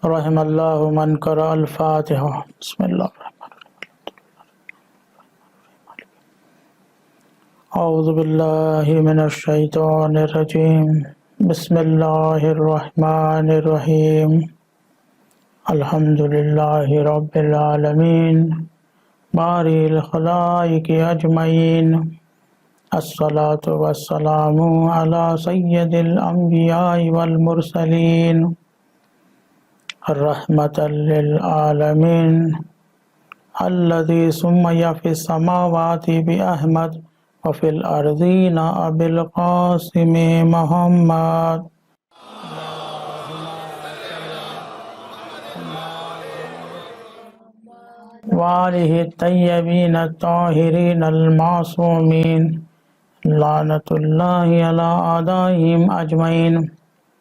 رحم اللہ من قرأ الفاتحہ۔ بسم اللہ الرحمن الرحیم۔ اعوذ باللہ من الشیطان الرجیم۔ بسم اللہ الرحمن الرحیم۔ الحمد للہ رب العالمین باری الخلائق اجمعین، الصلاة والسلام علی سید الانبیاء والمرسلین، رحمۃ للعالمین، الذی سمی فی السماوات بأحمد وفی الارضین بالقاسم محمد۔ وآلہ الطیبین الطاہرین المعصومین، لعنۃ اللہ علی اعدائہم اجمعین۔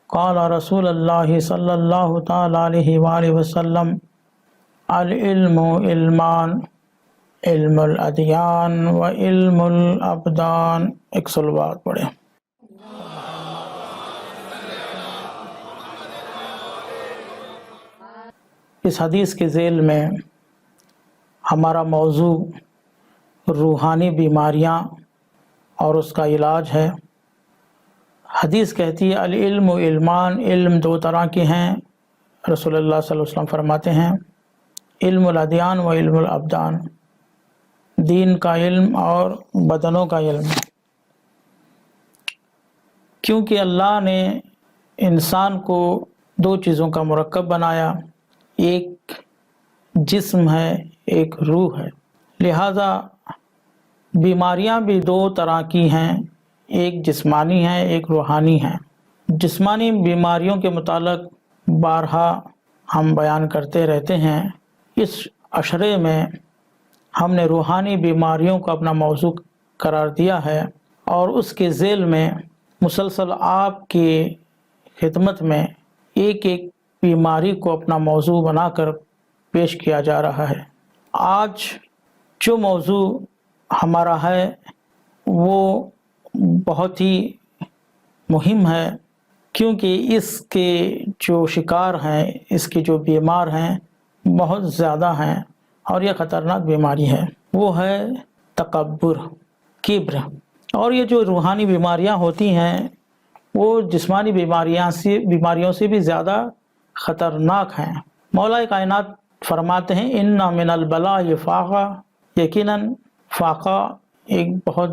قال رسول اللہ صلی اللہ تعالی علیہ وآلہ وسلم: العلم علمان، علم الادیان و علم الابدان۔ ایک صلوات پڑھیں۔ اس حدیث کے ذیل میں ہمارا موضوع روحانی بیماریاں اور اس کا علاج ہے۔ حدیث کہتی ہے العلم علمان، علم دو طرح کے ہیں۔ رسول اللہ صلی اللہ علیہ وسلم فرماتے ہیں علم الادیان و علم الابدان، دین کا علم اور بدنوں کا علم۔ کیونکہ اللہ نے انسان کو دو چیزوں کا مرکب بنایا، ایک جسم ہے، ایک روح ہے، لہذا بیماریاں بھی دو طرح کی ہیں، ایک جسمانی ہے، ایک روحانی ہے۔ جسمانی بیماریوں کے متعلق بارہا ہم بیان کرتے رہتے ہیں۔ اس عشرے میں ہم نے روحانی بیماریوں کو اپنا موضوع قرار دیا ہے اور اس کے ذیل میں مسلسل آپ کی خدمت میں ایک ایک بیماری کو اپنا موضوع بنا کر پیش کیا جا رہا ہے۔ آج جو موضوع ہمارا ہے وہ بہت ہی مہم ہے، کیونکہ اس کے جو شکار ہیں، اس کے جو بیمار ہیں بہت زیادہ ہیں اور یہ خطرناک بیماری ہے۔ وہ ہے تکبر، کبر۔ اور یہ جو روحانی بیماریاں ہوتی ہیں وہ جسمانی بیماریوں سے بھی زیادہ خطرناک ہیں۔ مولا کائنات فرماتے ہیں ان من البلاء فاقہ، یقیناً فاقہ ایک بہت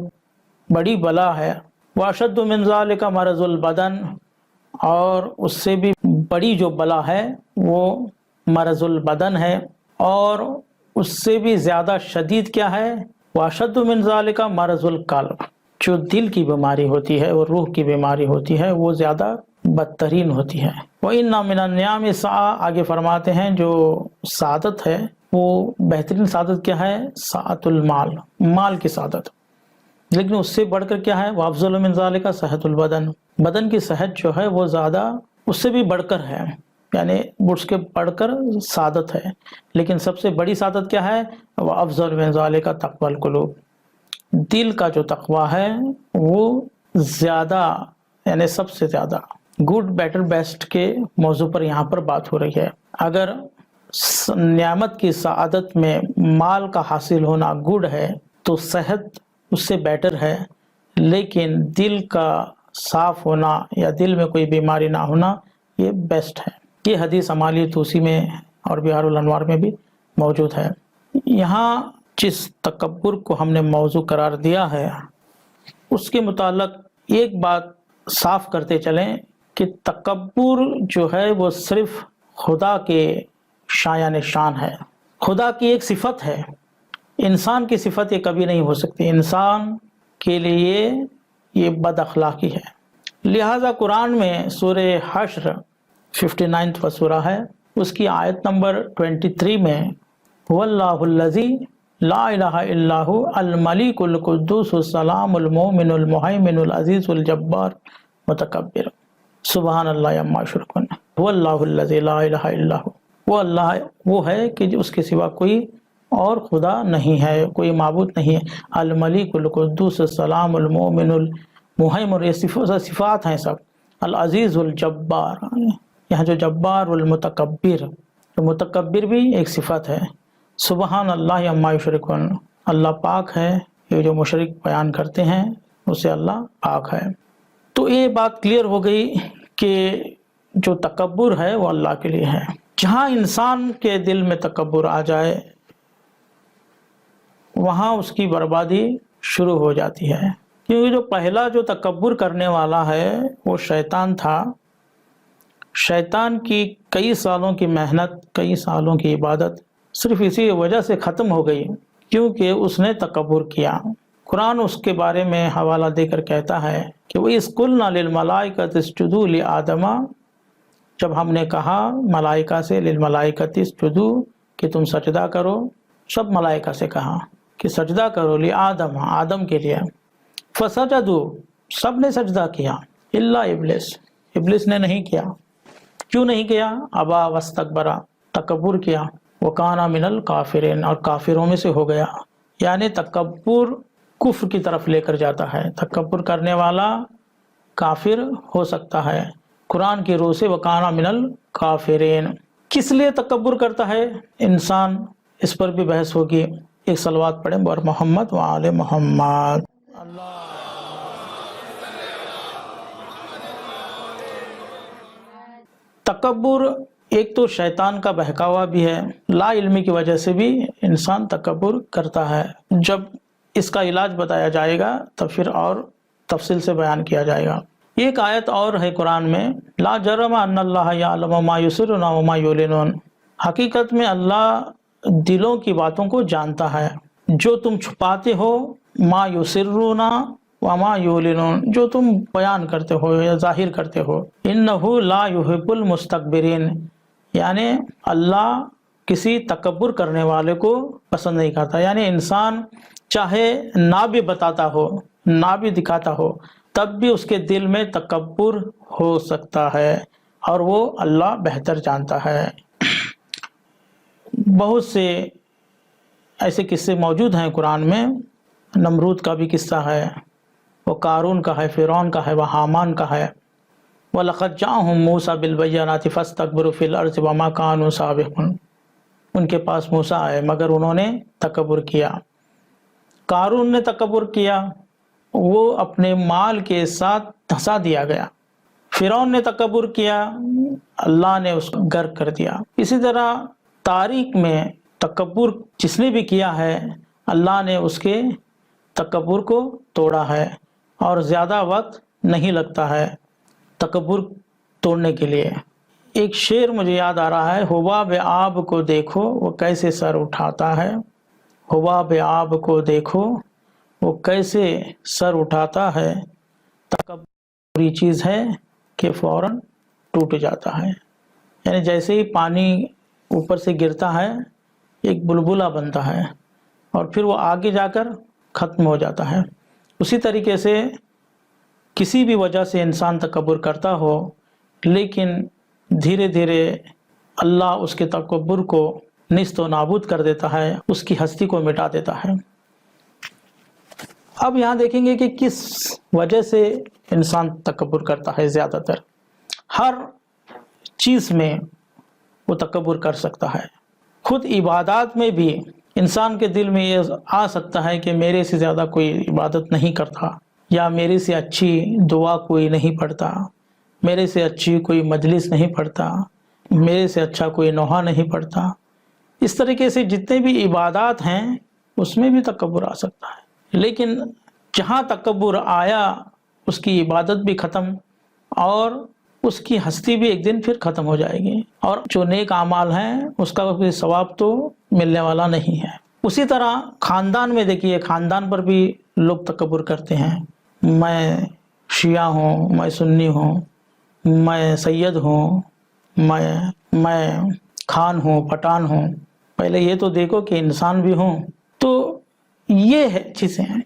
بڑی بلا ہے۔ واشد من ذالک مرض البدن، اور اس سے بھی بڑی جو بلا ہے وہ مرض البدن ہے، اور اس سے بھی زیادہ شدید کیا ہے؟ واشد من ذالک مرض القلب، جو دل کی بیماری ہوتی ہے اور روح کی بیماری ہوتی ہے وہ زیادہ بدترین ہوتی ہے۔ وَإِنَّ مِنَ النِّعَمِ سَاعَةً، آگے فرماتے ہیں جو سعادت ہے وہ بہترین سعادت کیا ہے؟ سعادت المال، مال کی سعادت۔ لیکن اس سے بڑھ کر کیا ہے؟ وَأَفْضَلُ مِنْ ذَلِكَ صحت البدن، بدن کی صحت جو ہے وہ زیادہ اس سے بھی بڑھ کر ہے، یعنی اس کے بڑھ کر سعادت ہے۔ لیکن سب سے بڑی سعادت کیا ہے؟ وَأَفْضَلُ مِنْ ذَلِكَ تَقْوَى الْقُلُوبِ، دل کا جو تقوی ہے وہ زیادہ، یعنی سب سے زیادہ۔ گڈ بیٹر بیسٹ کے موضوع پر یہاں پر بات ہو رہی ہے۔ اگر نعمت کی سعادت میں مال کا حاصل ہونا گڈ ہے تو صحت اس سے بیٹر ہے، لیکن دل کا صاف ہونا یا دل میں کوئی بیماری نہ ہونا یہ بیسٹ ہے۔ یہ حدیث ہماری توسی میں اور بہار الانوار میں بھی موجود ہے۔ یہاں جس تکبر کو ہم نے موضوع قرار دیا ہے اس کے متعلق ایک بات صاف کرتے چلیں کہ تکبر جو ہے وہ صرف خدا کے شایان شان ہے، خدا کی ایک صفت ہے، انسان کی صفت یہ کبھی نہیں ہو سکتی۔ انسان کے لیے یہ بد اخلاقی ہے۔ لہٰذا قرآن میں سورہ حشر 59واں سورہ ہے، اس کی آیت نمبر 23 میں هو اللہ الذی لا الہ الا هو الملک القدوس السلام المؤمن المہیمن العزیز الجبار متکبر سبحان اللہ عما یشرکون۔ هو اللہ الذی لا الہ الا هو، وہ اللہ وہ ہے کہ اس کے سوا کوئی اور خدا نہیں ہے، کوئی معبود نہیں ہے۔ الملک القدوس السلام المؤمن المہیمن، یہ صفات ہیں سب۔ العزیز الجبار، यहाँ जो जब्बार वल मुतकब्बिर, तो मुतकब्बिर भी एक सिफत है। सुबहान अल्लाह अम्मा युशरिकून, अल्लाह पाक है, ये जो मुशरिक बयान करते हैं उससे अल्लाह पाक है। तो ये बात क्लियर हो गई कि जो तकब्बुर है वो अल्लाह के लिए है। जहाँ इंसान के दिल में तकब्बुर आ जाए वहाँ उसकी बर्बादी शुरू हो जाती है, क्योंकि जो पहला जो तकब्बुर करने वाला है वो शैतान था। शैतान की कई सालों की मेहनत, कई सालों की इबादत सिर्फ इसी वजह से ख़त्म हो गई क्योंकि उसने तकब्बुर किया। कुरान उसके बारे में हवाला देकर कहता है कि वो इसकुलना लिल मलाइकति इसजुदू लि आदमा, जब हमने कहा मलाइका से लिल मलाइकति इसजुदू कि तुम सजदा करो, सब मलाइका से कहा कि सजदा करो लि आदम, आदम के लिए। फसजदू, सब ने सजदा किया, इल्ला इब्लिस, इब्लिस ने नहीं किया। क्यों नहीं किया? अबा वस्तकबरा, तकब्बुर किया। वकाना मिनल काफिरीन, और काफिरों में से हो गया। यानी तकब्बुर कुफ्र की तरफ लेकर जाता है। तकब्बुर करने वाला काफिर हो सकता है। कुरान की रूह से वकाना मिनल काफिरीन। किस लिए तकब्बुर करता है इंसान, इस पर भी बहस होगी। एक सलवात पढ़ें बर मोहम्मद व आले मोहम्मद। तकब्बुर एक तो शैतान का बहकावा भी है, ला इल्मी की वजह से भी इंसान तकब्बुर करता है। जब इसका इलाज बताया जाएगा तब फिर और तफसील से बयान किया जाएगा। एक आयत और है कुरान में, ला जरमा अन्नल्लाह यअलमु मा युसिर्रुना व मा युलिनून, हकीकत में अल्लाह दिलों की बातों को जानता है, जो तुम छुपाते हो, मा युसिर्रुना व मा युलिनून, जो तुम बयान करते हो या जाहिर करते हो। इन्नहु ला युहिब्बुल मुस्तकबिरीन, यानी अल्लाह किसी तकब्बुर करने वाले को पसंद नहीं करता। यानी इंसान चाहे ना भी बताता हो, ना भी दिखाता हो, तब भी उसके दिल में तकब्बुर हो सकता है, और वो अल्लाह बेहतर जानता है। बहुत से ऐसे किस्से मौजूद हैं कुरान में। नमरूद का भी किस्सा है, वो कारून का है, फिरौन का है, वह हामान का है। वलक़द जाअहुम मूसा बिलबय्यिनाति फस्तकबरू फिल अर्ज़ि वमा कानू साबिक़ीन, उनके पास मूसा आए मगर उन्होंने तकब्बुर किया। कारून ने तकब्बुर किया, वो अपने माल के साथ धंसा दिया गया। फिरौन ने तकब्बुर किया, अल्लाह ने उसको गर्क कर दिया। इसी तरह तारीख में तकब्बुर जिसने भी किया है, अल्लाह ने उसके तकब्बुर को तोड़ा है, और ज़्यादा वक्त नहीं लगता है तकब्बुर तोड़ने के लिए। एक शेर मुझे याद आ रहा है, हुबाब आब को देखो वो कैसे सर उठाता है, हुबाब आब को देखो वो कैसे सर उठाता है, तकब्बुर बुरी चीज़ है कि फ़ौरन टूट जाता है। यानी जैसे ही पानी ऊपर से गिरता है एक बुलबुला बनता है और फिर वो आगे जाकर ख़त्म हो जाता है। उसी तरीके से किसी भी वजह से इंसान तकब्बुर करता हो, लेकिन धीरे धीरे अल्लाह उसके तकब्बुर को निस्त व नाबूद कर देता है, उसकी हस्ती को मिटा देता है। अब यहाँ देखेंगे कि किस वजह से इंसान तकब्बुर करता है। ज़्यादातर हर चीज़ में वो तकब्बुर कर सकता है। खुद इबादत में भी इंसान के दिल में ये आ सकता है कि मेरे से ज़्यादा कोई इबादत नहीं करता, या मेरे से अच्छी दुआ कोई नहीं पढ़ता, मेरे से अच्छी कोई मजलिस नहीं पढ़ता, मेरे से अच्छा कोई नोहा नहीं पढ़ता। इस तरीके से जितने भी इबादत हैं उसमें भी तकब्बुर आ सकता है। लेकिन जहाँ तकब्बुर आया उसकी इबादत भी ख़त्म और उसकी हस्ती भी एक दिन फिर ख़त्म हो जाएगी, और जो नेक आमाल हैं उसका कोई सवाब तो मिलने वाला नहीं है। उसी तरह ख़ानदान में देखिए, ख़ानदान पर भी लोग तकब्बुर करते हैं। मैं शिया हूँ, मैं सुन्नी हूँ, मैं सैयद हूँ, मैं खान हूँ, पठान हूँ। पहले ये तो देखो कि इंसान भी हूँ। तो ये है चीज़ें हैं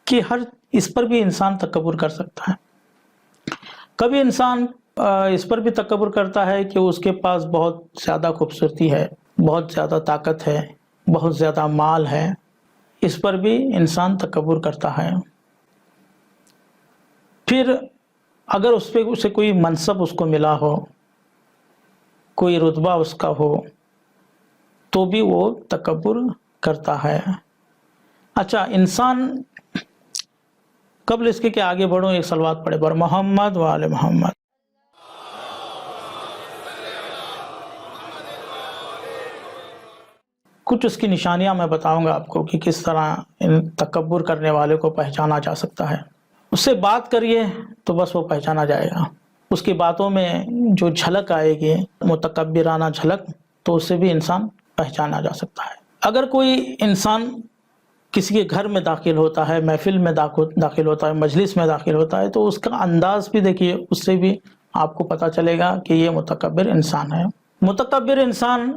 कि हर इस पर भी इंसान तकब्बुर कर सकता है। कभी इंसान इस पर भी तकब्बुर करता है कि उसके पास बहुत ज़्यादा खूबसूरती है, बहुत ज़्यादा ताकत है, बहुत ज़्यादा माल है। इस पर भी इंसान तकब्बुर करता है। फिर अगर उस पर उसे कोई मनसब उसको मिला हो, कोई रुतबा उसका हो तो भी वो तकब्बुर करता है। अच्छा, इंसान कबल इसके कि आगे बढ़ो एक सलवात पढ़े बर मोहम्मद व आले मोहम्मद। कुछ उसकी निशानियां मैं बताऊंगा आपको कि किस तरह इन तकब्बुर करने वाले को पहचाना जा सकता है। उससे बात करिए तो बस वो पहचाना जाएगा। उसकी बातों में जो झलक आएगी मुतकब्बिराना झलक, तो उससे भी इंसान पहचाना जा सकता है। अगर कोई इंसान किसी के घर में दाखिल होता है, महफिल में दाखिल होता है, मजलिस में दाखिल होता है, तो उसका अंदाज भी देखिए, उससे भी आपको पता चलेगा कि ये मुतकब्बिर इंसान है। मुतकब्बिर इंसान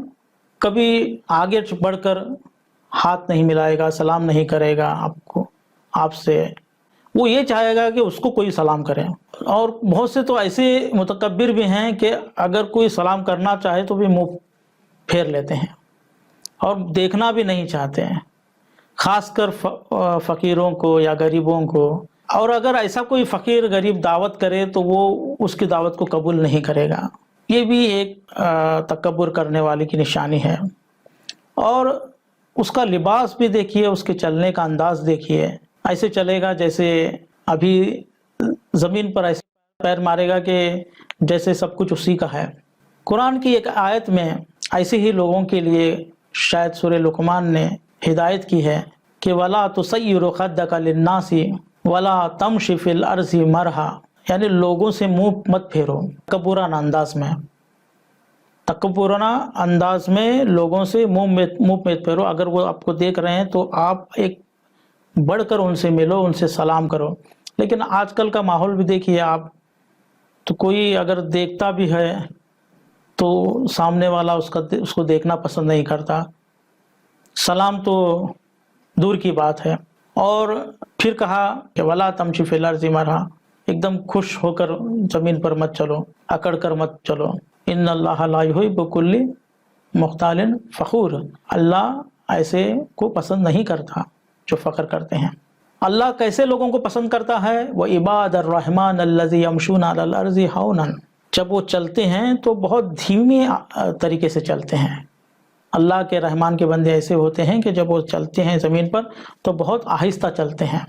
कभी आगे बढ़कर हाथ नहीं मिलाएगा, सलाम नहीं करेगा आपसे। वो ये चाहेगा कि उसको कोई सलाम करे। और बहुत से तो ऐसे मुतकब्बिर भी हैं कि अगर कोई सलाम करना चाहे तो भी मुंह फेर लेते हैं और देखना भी नहीं चाहते हैं, खासकर फ़कीरों को या गरीबों को। और अगर ऐसा कोई फ़कीर गरीब दावत करे तो वो उसकी दावत को कबूल नहीं करेगा। ये भी एक तकब्बुर करने वाले की निशानी है। और उसका लिबास भी देखिए, उसके चलने का अंदाज देखिए, ऐसे चलेगा जैसे अभी ज़मीन पर ऐसे पैर मारेगा कि जैसे सब कुछ उसी का है। कुरान की एक आयत में ऐसे ही लोगों के लिए शायद सूरह लुक़मान ने हिदायत की है कि वला तुसय्यिर खद्दका लिन्नासी वला तमशी फिल अर्ज़ि मरहा, यानी लोगों से मुंह मत फेरो तकब्बुराना अंदाज में लोगों से मुंह मत फेरो। अगर वो आपको देख रहे हैं तो आप एक बढ़कर उनसे मिलो, उनसे सलाम करो। लेकिन आजकल का माहौल भी देखिए आप, तो कोई अगर देखता भी है तो सामने वाला उसको देखना पसंद नहीं करता, सलाम तो दूर की बात है। और फिर कहा कि वला तमशी फिल अर्ज़ि मरहा, एकदम खुश होकर ज़मीन पर मत चलो, अकड़ कर मत चलो। इन्नल्लाह ला युहिब्बु कुल्ली मुख्तालिन फ़ख़ूर, अल्लाह ऐसे को पसंद नहीं करता जो फ़ख्र करते हैं। अल्लाह कैसे लोगों को पसंद करता है? व इबादुर रहमान अल्लज़ी यमशूना अलल अर्ज़ि हौनन, जब वो चलते हैं तो बहुत धीमे तरीके से चलते हैं। अल्लाह के रहमान के बंदे ऐसे होते हैं कि जब वो चलते हैं ज़मीन पर तो बहुत आहिस्ता चलते हैं।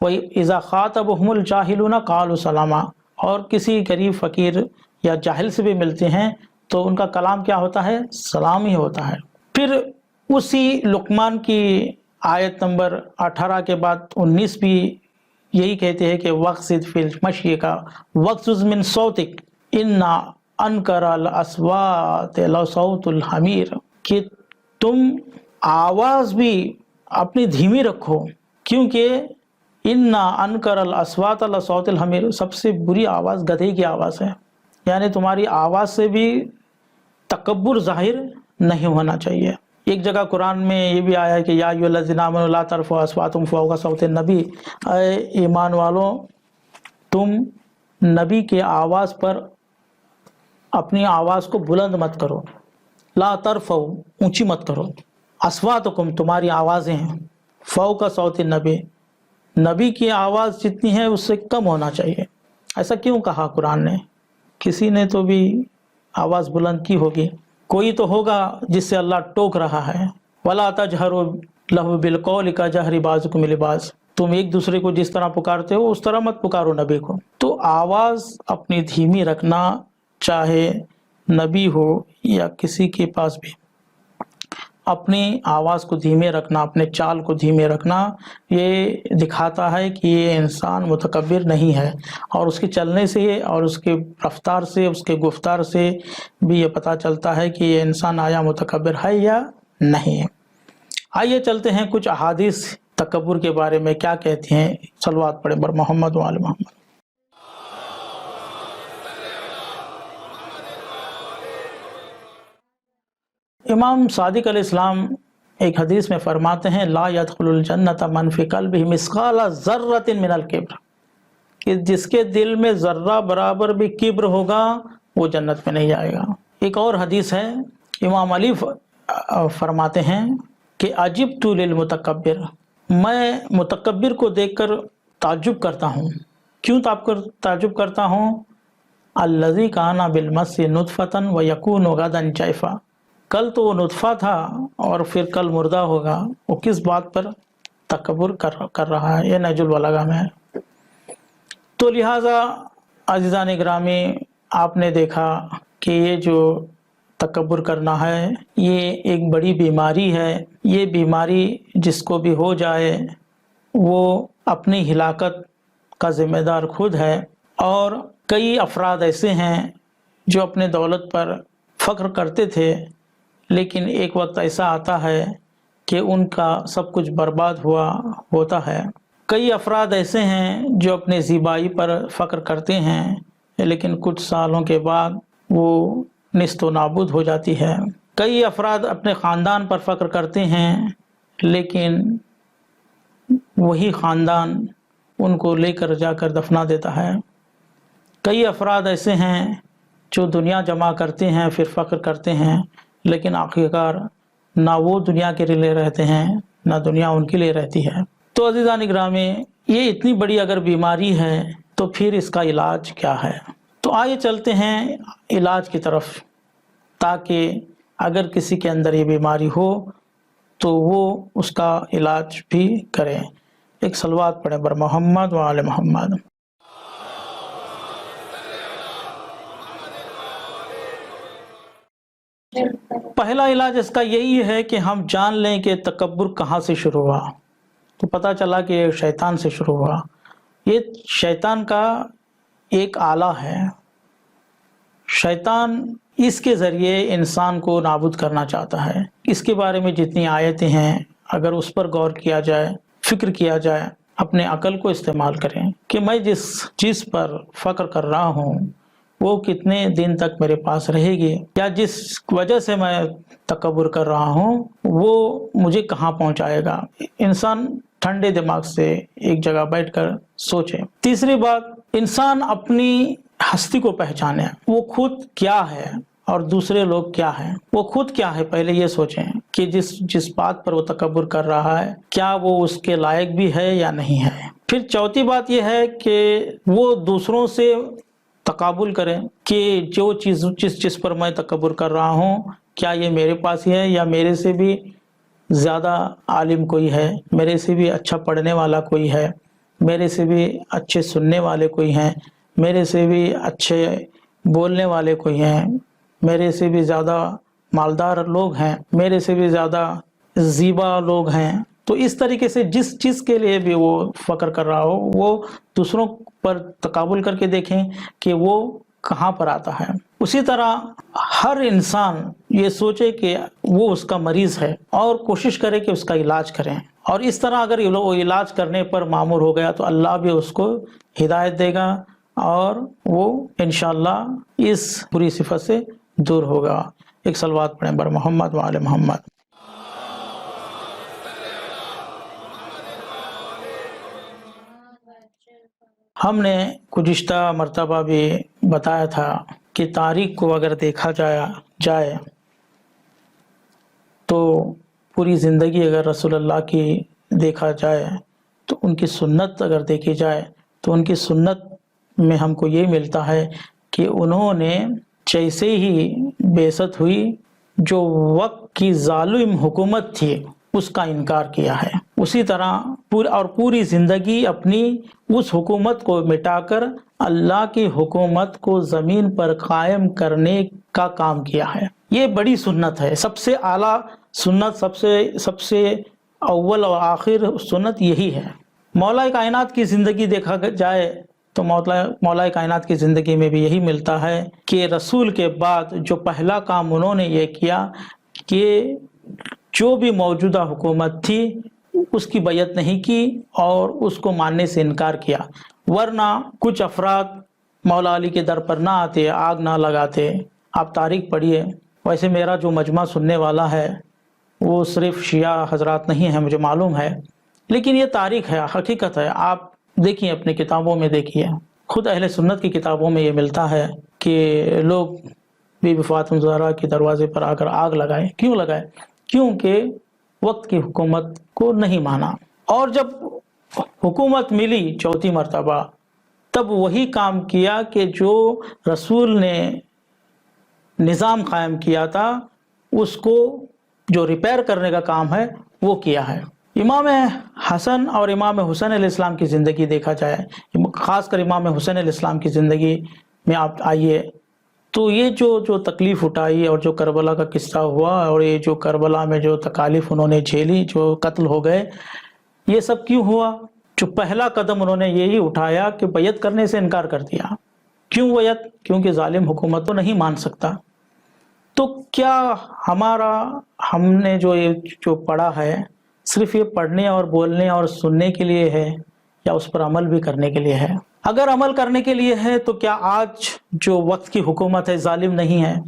वही इज़ा ख़ातबहुमुल जाहिलूना क़ालू सलामा, और किसी गरीब फ़कीर या जाहिल से भी मिलते हैं तो उनका कलाम क्या होता है? सलाम ही होता है। फिर उसी लुक़मान की आयत नंबर 18 के बाद 19 भी यही कहते हैं कि वक़्सिद फ़िल मश्यिका वग़्ज़ुज़ मिन सौतिक इन्ना अनकरल अस्वात लसौतुल हमीर, कि तुम आवाज़ भी अपनी धीमी रखो, क्योंकि इन्ना अनकरल अस्वात लसौतुल हमीर, सबसे बुरी आवाज़ गधे की आवाज़ है। यानी तुम्हारी आवाज़ से भी तकब्बुर ज़ाहिर नहीं होना चाहिए। एक जगह कुरान में ये भी आया है कि या अय्युहल्लज़ीना आमनू ला तरफ़ू अस्वातकुम फ़ौक़ा सौतिन नबी, ऐ ईमान वालों तुम नबी के आवाज़ पर अपनी आवाज़ को बुलंद मत करो, ला तरफ़ऊ ऊंची मत करो, अस्वातकुम तुम्हारी आवाज़ें हैं, फ़ौक़ा सौतिन नबी नबी की आवाज़ जितनी है उससे कम होना चाहिए। ऐसा क्यों कहा कुरान ने? किसी ने तो भी आवाज़ बुलंद की होगी, कोई तो होगा जिससे अल्लाह टोक रहा है। वला तजहरु लहु बिलक़ौलि कजहरि बाज़िकुम लिबाज़, तुम एक दूसरे को जिस तरह पुकारते हो उस तरह मत पुकारो नबी को। तो आवाज़ अपनी धीमी रखना, चाहे नबी हो या किसी के पास भी, अपनी आवाज़ को धीमे रखना, अपने चाल को धीमे रखना, ये दिखाता है कि ये इंसान मुतकब्बिर नहीं है। और उसके चलने से और उसके रफ्तार से, उसके गुफ्तार से भी ये पता चलता है कि ये इंसान आया मुतकब्बिर है या नहीं है। आइए चलते हैं कुछ अहादीस तकब्बुर के बारे में क्या कहती हैं। सलवात पढ़े बर मोहम्मद व आले मोहम्मद। इमाम सादिक अलैहिस्सलाम एक हदीस में फरमाते हैं ला यदखुलुल जन्नत मन फी क़ल्बिही मिस्क़ाला ज़र्रतिन मिनल किब्र, कि जिसके दिल में ज़र्रा बराबर भी किब्र होगा वो जन्नत में नहीं जाएगा। एक और हदीस है, इमाम अली फरमाते हैं कि अजिब्तु लिल मुतकब्बिर, मैं मुतकब्बिर को देखकर ताज्जुब करता हूँ। क्यों ताज्जुब करता हूँ? अल्लज़ी काना बिलमस्सी नुतफ़तन व यकूनु गदन जैफ़ा, कल तो वो नुतफ़ा था और फिर कल मुर्दा होगा। वो किस बात पर तकब्बुर कर रहा है? ये नहजुल बलागा में है। तो लिहाजा अज़ीज़ान ग्रामी, आपने देखा कि ये जो तकब्बुर करना है ये एक बड़ी बीमारी है। ये बीमारी जिसको भी हो जाए वो अपनी हिलाकत का ज़िम्मेदार खुद है। और कई अफराद ऐसे हैं जो अपने दौलत पर फ़ख्र करते थे, लेकिन एक वक्त ऐसा आता है कि उनका सब कुछ बर्बाद होता है। कई अफराद ऐसे हैं जो अपने ज़िबाई पर फ़ख्र करते हैं, लेकिन कुछ सालों के बाद वो निस्तो नाबूद हो जाती है। कई अफराद अपने ख़ानदान पर फ़ख्र करते हैं, लेकिन वही ख़ानदान उनको लेकर जाकर दफना देता है। कई अफराद ऐसे हैं जो दुनिया जमा करते हैं, फिर फ़ख्र करते हैं, लेकिन आखिरकार ना वो दुनिया के लिए रहते हैं, ना दुनिया उनके लिए रहती है। तो अज़ीज़ान ग्रामी, ये इतनी बड़ी अगर बीमारी है तो फिर इसका इलाज क्या है? तो आइए चलते हैं इलाज की तरफ, ताकि अगर किसी के अंदर ये बीमारी हो तो वो उसका इलाज भी करें। एक सलवात पढ़ें बर मोहम्मद व आले मोहम्मद। पहला इलाज इसका यही है कि हम जान लें कि तकब्बुर कहाँ से शुरू हुआ। तो पता चला कि ये शैतान से शुरू हुआ। ये शैतान का एक आला है। शैतान इसके ज़रिए इंसान को नाबूद करना चाहता है। इसके बारे में जितनी आयतें हैं, अगर उस पर गौर किया जाए, फ़िक्र किया जाए, अपने अकल को इस्तेमाल करें कि मैं जिस चीज़ पर फ़ख्र कर रहा हूँ वो कितने दिन तक मेरे पास रहेगी, या जिस वजह से मैं तकब्बुर कर रहा हूँ वो मुझे कहाँ पहुँचाएगा। इंसान ठंडे दिमाग से एक जगह बैठकर सोचे। तीसरी बात, इंसान अपनी हस्ती को पहचाने, वो खुद क्या है और दूसरे लोग क्या हैं। वो खुद क्या है पहले ये सोचें कि जिस बात पर वो तकब्बुर कर रहा है क्या वो उसके लायक भी है या नहीं है। फिर चौथी बात यह है कि वो दूसरों से तकाबुल करें कि जो चीज़ जिस पर मैं तकब्बुर कर रहा हूँ क्या ये मेरे पास ही है, या मेरे से भी ज़्यादा आलिम कोई है, मेरे से भी अच्छा पढ़ने वाला कोई है, मेरे से भी अच्छे सुनने वाले कोई हैं, मेरे से भी अच्छे बोलने वाले कोई हैं, मेरे से भी ज़्यादा मालदार लोग हैं, मेरे से भी ज़्यादा ज़ीबा लोग हैं। तो इस तरीके से जिस चीज़ के लिए भी वो फ़ख्र कर रहा हो वो दूसरों पर तकाबुल करके देखें कि वो कहाँ पर आता है। उसी तरह हर इंसान ये सोचे कि वो उसका मरीज़ है और कोशिश करे कि उसका इलाज करें। और इस तरह अगर वो इलाज करने पर मामूर हो गया तो अल्लाह भी उसको हिदायत देगा और वो इंशाअल्लाह इस बुरी सिफत से दूर होगा। एक सलवात पढ़ें बर मोहम्मद व आले मोहम्मद। हमने गुज़िश्ता मर्तबा भी बताया था कि तारीख़ को अगर देखा जाए तो पूरी ज़िंदगी अगर रसूलुल्लाह की देखा जाए तो उनकी सुन्नत अगर देखी जाए तो उनकी सुन्नत में हमको ये मिलता है कि उन्होंने जैसे ही बेइज्जत हुई जो वक्त की ज़ालिम हुकूमत थी उसका इनकार किया है। उसी तरह पूरी ज़िंदगी अपनी उस हुकूमत को मिटाकर अल्लाह की हुकूमत को ज़मीन पर कायम करने का काम किया है। ये बड़ी सुन्नत है, सबसे आला सुन्नत, सबसे अव्वल और आखिर सुन्नत यही है। मौला कायनात की ज़िंदगी देखा जाए तो मौला कायनात की ज़िंदगी में भी यही मिलता है कि रसूल के बाद जो पहला काम उन्होंने ये किया कि जो भी मौजूदा हुकूमत थी उसकी बैयत नहीं की और उसको मानने से इनकार किया। वरना कुछ अफराद मौला अली के दर पर ना आते, आग ना लगाते। आप तारीख़ पढ़िए। वैसे मेरा जो मजमा सुनने वाला है वो सिर्फ शिया हजरात नहीं है, मुझे मालूम है, लेकिन ये तारीख़ है, हकीकत है। आप देखिए, अपनी किताबों में देखिए, खुद अहले सुन्नत की किताबों में ये मिलता है कि लोग बीबी फातिमा ज़हरा के दरवाज़े पर आकर आग लगाए। क्यों लगाए? क्योंकि वक्त की हुकूमत को नहीं माना। और जब हुकूमत मिली चौथी मरतबा तब वही काम किया कि जो रसूल ने निज़ाम कायम किया था उसको जो रिपेयर करने का काम है वो किया है। इमाम हसन और इमाम हुसैन अलैहिस्सलाम की ज़िंदगी देखा जाए, ख़ासकर इमाम हुसैन अलैहिस्सलाम की ज़िंदगी में आप आइए तो ये जो तकलीफ़ उठाई और जो करबला का किस्सा हुआ और ये जो करबला में जो तकालीफ उन्होंने झेली, जो कत्ल हो गए, ये सब क्यों हुआ? जो पहला कदम उन्होंने यही उठाया कि बैयत करने से इनकार कर दिया। क्यों बैयत? क्योंकि जालिम हुकूमत तो नहीं मान सकता। तो क्या हमने जो पढ़ा है सिर्फ ये पढ़ने और बोलने और सुनने के लिए है या उस पर अमल भी करने के लिए है? अगर अमल करने के लिए है तो क्या आज जो वक्त की हुकूमत है जालिम नहीं है?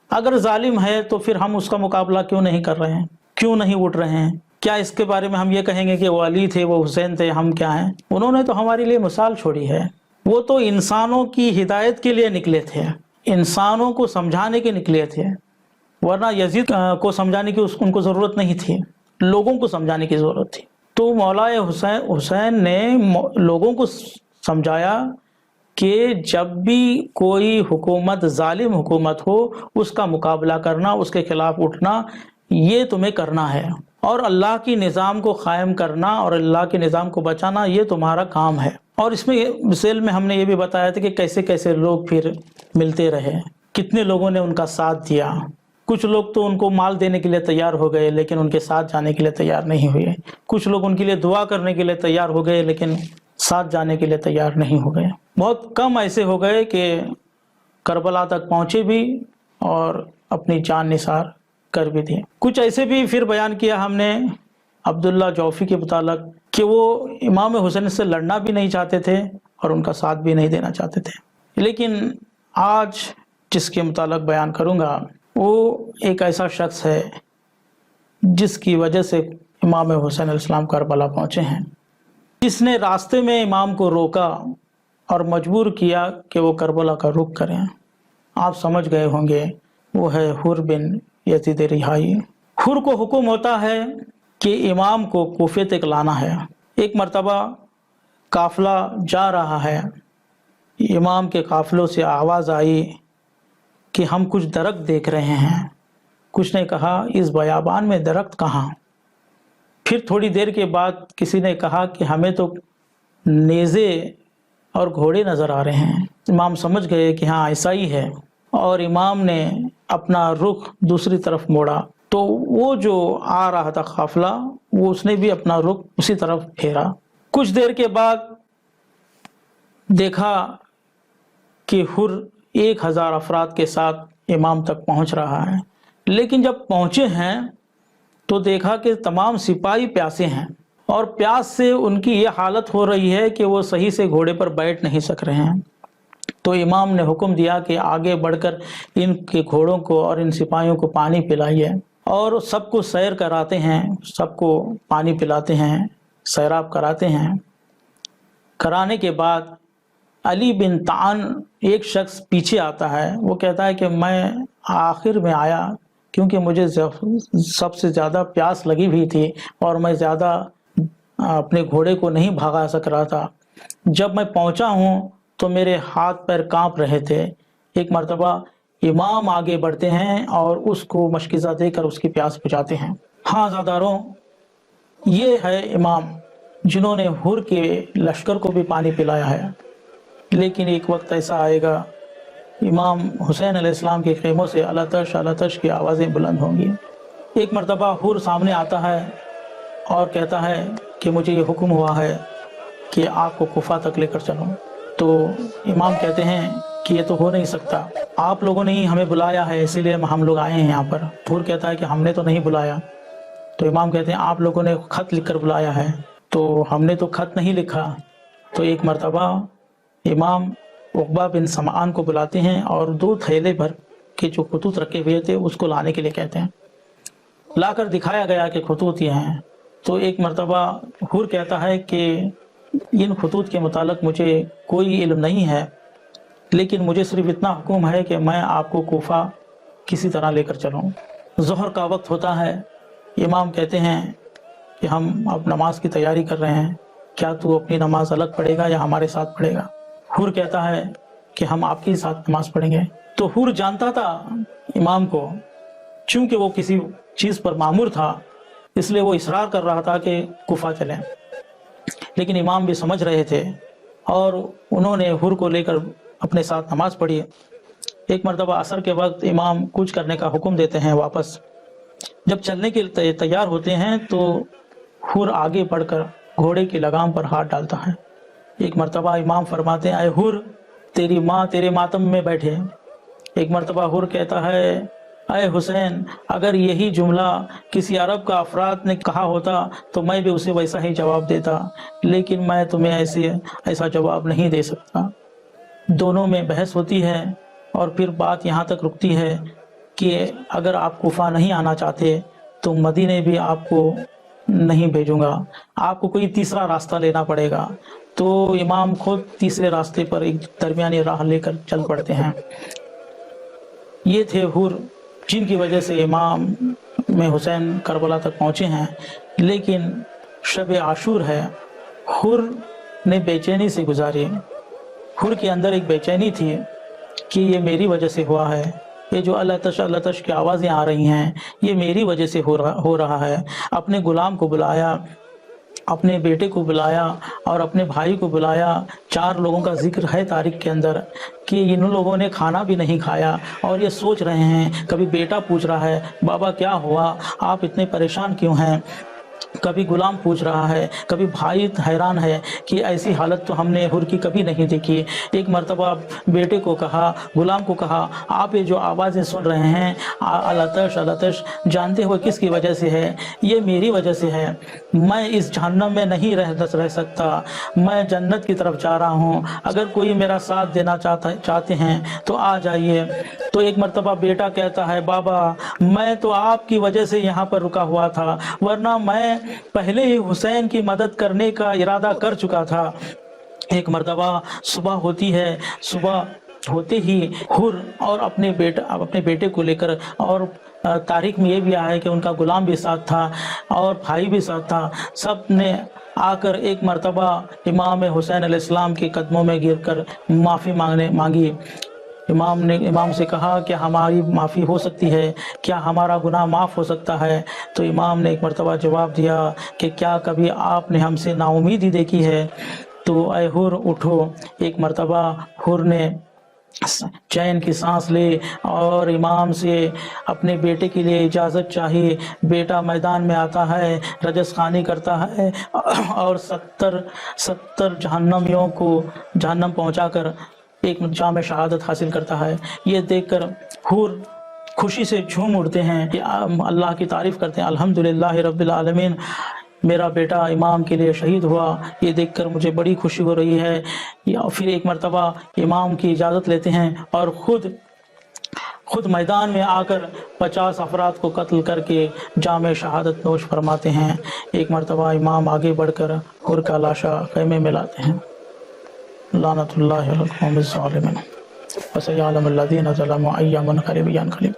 अगर जालिम है तो फिर हम उसका मुकाबला क्यों नहीं कर रहे हैं, क्यों नहीं उठ रहे हैं? क्या इसके बारे में हम ये कहेंगे कि वो अली थे, वो हुसैन थे, हम क्या हैं? उन्होंने तो हमारे लिए मिसाल छोड़ी है। वो तो इंसानों की हिदायत के लिए निकले थे, इंसानों को समझाने के निकले थे, वरना यजीद को समझाने की उनको ज़रूरत नहीं थी, लोगों को समझाने की ज़रूरत थी। तो मौलाए हुसैन ने लोगों को समझाया कि जब भी कोई हुकूमत जालिम हुकूमत हो उसका मुकाबला करना, उसके खिलाफ उठना, ये तुम्हें करना है, और अल्लाह की निज़ाम को कायम करना और अल्लाह के निज़ाम को बचाना ये तुम्हारा काम है। और इसमें मिसाल में हमने ये भी बताया था कि कैसे कैसे लोग फिर मिलते रहे, कितने लोगों ने उनका साथ दिया। कुछ लोग तो उनको माल देने के लिए तैयार हो गए लेकिन उनके साथ जाने के लिए तैयार नहीं हुए। कुछ लोग उनके लिए दुआ करने के लिए तैयार हो गए लेकिन साथ जाने के लिए तैयार नहीं हो गए। बहुत कम ऐसे हो गए कि करबला तक पहुँचे भी और अपनी जान निसार कर भी दिए। कुछ ऐसे भी फिर बयान किया हमने अब्दुल्ला जौफी के मुतालिक कि वो इमाम हुसैन से लड़ना भी नहीं चाहते थे और उनका साथ भी नहीं देना चाहते थे। लेकिन आज जिसके मुतालिक बयान करूँगा वो एक ऐसा शख्स है जिसकी वजह से इमाम हुसैन अलैहिस्सलाम करबला पहुँचे हैं, जिसने रास्ते में इमाम को रोका और मजबूर किया कि वो करबला का रुख करें। आप समझ गए होंगे, वो है हुर बिन यजीद रिहाई। हुर को हुक्म होता है कि इमाम को कूफे तक लाना है। एक मर्तबा काफ़िला जा रहा है, इमाम के काफ़िलों से आवाज़ आई कि हम कुछ दरख्त देख रहे हैं। कुछ ने कहा इस बयाबान में दरख्त कहाँ? फिर थोड़ी देर के बाद किसी ने कहा कि हमें तो नेज़े और घोड़े नज़र आ रहे हैं। इमाम समझ गए कि हाँ ऐसा ही है, और इमाम ने अपना रुख दूसरी तरफ मोड़ा तो वो जो आ रहा था काफ़िला वो उसने भी अपना रुख उसी तरफ फेरा। कुछ देर के बाद देखा कि हुर 1000 अफराद के साथ इमाम तक पहुंच रहा है, लेकिन जब पहुंचे हैं तो देखा कि तमाम सिपाही प्यासे हैं और प्यास से उनकी ये हालत हो रही है कि वो सही से घोड़े पर बैठ नहीं सक रहे हैं। तो इमाम ने हुक्म दिया कि आगे बढ़कर इनके घोड़ों को और इन सिपाहियों को पानी पिलाइए, और सबको सैर कराते हैं, सबको पानी पिलाते हैं, सैराब कराते हैं। कराने के बाद अली बिन तान एक शख्स पीछे आता है, वो कहता है कि मैं आखिर में आया क्योंकि मुझे सबसे ज़्यादा प्यास लगी हुई थी और मैं ज़्यादा अपने घोड़े को नहीं भगा सक रहा था। जब मैं पहुंचा हूं तो मेरे हाथ पैर कांप रहे थे। एक मर्तबा इमाम आगे बढ़ते हैं और उसको मशकिज़ा देकर उसकी प्यास बुझाते हैं। हाँ ज़ादारों, ये है इमाम जिन्होंने हुर के लश्कर को भी पानी पिलाया है। लेकिन एक वक्त ऐसा आएगा, इमाम हुसैन अलैहिस्सलाम के खेमों से अलतश की आवाज़ें बुलंद होंगी। एक मर्तबा हुर सामने आता है और कहता है कि मुझे ये हुक्म हुआ है कि आपको कुफा तक लेकर चलो। तो इमाम कहते हैं कि ये तो हो नहीं सकता, आप लोगों ने ही हमें बुलाया है इसीलिए हम लोग आए हैं यहाँ पर। हुर कहता है कि हमने तो नहीं बुलाया। तो इमाम कहते हैं आप लोगों ने ख़त लिख कर बुलाया है। तो हमने तो ख़त नहीं लिखा। तो एक मर्तबा इमाम उक़बा बिन समान को बुलाते हैं और 2 थैले भर के जो खतूत रखे हुए थे उसको लाने के लिए कहते हैं। लाकर दिखाया गया कि खतूत ये हैं। तो एक मर्तबा हुर कहता है कि इन खतूत के मुतालिक मुझे कोई इल्म नहीं है, लेकिन मुझे सिर्फ इतना हुक्म है कि मैं आपको कोफा किसी तरह लेकर चलूँ। ज़ोहर का वक्त होता है। इमाम कहते हैं कि हम अब नमाज की तैयारी कर रहे हैं, क्या तू अपनी नमाज अलग पढ़ेगा या हमारे साथ पढ़ेगा? हुर कहता है कि हम आपके साथ नमाज पढ़ेंगे। तो हुर जानता था इमाम को, चूंकि वो किसी चीज़ पर मामूर था इसलिए वो इसरार कर रहा था कि कुफा चलें, लेकिन इमाम भी समझ रहे थे और उन्होंने हुर को लेकर अपने साथ नमाज पढ़ी। एक मरतबा असर के वक्त इमाम कुछ करने का हुक्म देते हैं वापस। जब चलने के लिए तैयार होते हैं तो हुर आगे बढ़कर घोड़े की लगाम पर हाथ डालता है। एक मरतबा इमाम फरमाते हैं, आए हुर, तेरी माँ तेरे मातम में बैठे। एक मरतबा हुर कहता है, अय हुसैन, अगर यही जुमला किसी अरब का अफराद ने कहा होता तो मैं भी उसे वैसा ही जवाब देता, लेकिन मैं तुम्हें ऐसा जवाब नहीं दे सकता। दोनों में बहस होती है और फिर बात यहाँ तक रुकती है कि अगर आप कुफा नहीं आना चाहते तो मदीने भी आपको नहीं भेजूंगा, आपको कोई तीसरा रास्ता लेना पड़ेगा। तो इमाम खुद तीसरे रास्ते पर एक दरमियानी राह लेकर चल पड़ते हैं। ये थे हुर, जिनकी वजह से इमाम में हुसैन करबला तक पहुँचे हैं। लेकिन शब आशूर है, हुर ने बेचैनी से गुजारी। हुर के अंदर एक बेचैनी थी कि ये मेरी वजह से हुआ है, ये जो अल्लाह तश की आवाज़ें आ रही हैं ये मेरी वजह से हो रहा है। अपने गुलाम को बुलाया, अपने बेटे को बुलाया और अपने भाई को बुलाया। 4 लोगों का जिक्र है तारीख के अंदर कि इन लोगों ने खाना भी नहीं खाया और ये सोच रहे हैं। कभी बेटा पूछ रहा है, बाबा क्या हुआ, आप इतने परेशान क्यों हैं। कभी गुलाम पूछ रहा है, कभी भाई हैरान है कि ऐसी हालत तो हमने हुर की कभी नहीं देखी। एक मरतबा बेटे को कहा, गुलाम को कहा, आप ये जो आवाज़ें सुन रहे हैं अलतश जानते हुए किसकी वजह से है? ये मेरी वजह से है। मैं इस जहन्नम में नहीं रह सकता, मैं जन्नत की तरफ जा रहा हूँ। अगर कोई मेरा साथ देना चाहते हैं तो आ जाइए। तो एक मरतबा बेटा कहता है, बाबा मैं तो आपकी वजह से यहाँ पर रुका हुआ था, वरना मैं पहले ही हुसैन की मदद करने का इरादा कर चुका था। एक मर्तबा सुबह होती है, सुबह होते ही हुर और अपने बेटे को लेकर, और तारीख में ये भी आया है कि उनका गुलाम भी साथ था और भाई भी साथ था, सब ने आकर एक मर्तबा इमाम हुसैन अलैहिस्सलाम के कदमों में गिरकर माफ़ी मांगी। इमाम से कहा कि हमारी माफ़ी हो सकती है, क्या हमारा गुनाह माफ़ हो सकता है? तो इमाम ने एक मरतबा जवाब दिया कि क्या कभी आपने हमसे नाउमीदी देखी है? तो ऐ हुर उठो। एक मरतबा हुर ने चैन की सांस ले और इमाम से अपने बेटे के लिए इजाज़त चाहिए। बेटा मैदान में आता है, रजस खानी करता है और 70 जहन्नमियों को जहन्नम पहुंचाकर एक जाम शहादत हासिल करता है। ये देखकर हुर खुशी से झूम उठते हैं कि अल्लाह की तारीफ़ करते हैं, अल्हम्दुलिल्लाह रब्बिल आलमीन, मेरा बेटा इमाम के लिए शहीद हुआ, ये देखकर मुझे बड़ी खुशी हो रही है। या फिर एक मरतबा इमाम की इजाज़त लेते हैं और खुद मैदान में आकर 50 अफराद को कत्ल करके जाम शहादत नोश फरमाते हैं। एक मरतबा इमाम आगे बढ़कर हुर का लाशा ख़ैमे में लाते हैं। लानतुल्लाहि अलल कौमिज़ ज़ालिमीन व सयअलमुल लज़ीना ज़लमू अय्या मुनक़लिबिन।